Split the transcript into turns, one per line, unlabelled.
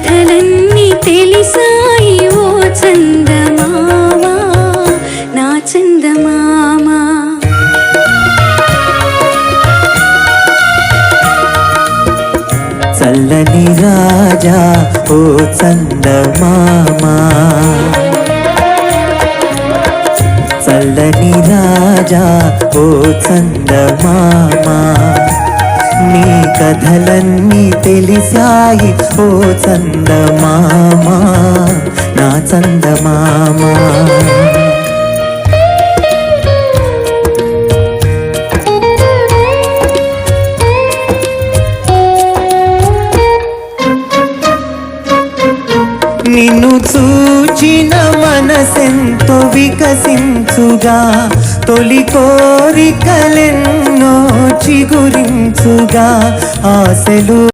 కథలన్నీ తెలిసాయి ఓ చందమామా నా చందమామా.
చల్లని రాజా ఓ చందమామా, చల్లని రాజా ఓ చందమామా, నీ కథలన్నీ తెలిసాయి ఓ చందమామా నా చందమామా. నిన్ను చూచిన మనసెంతో వికసించుగా, తొలి కోరికలెన్నో చిగురించుగా, ఆశలు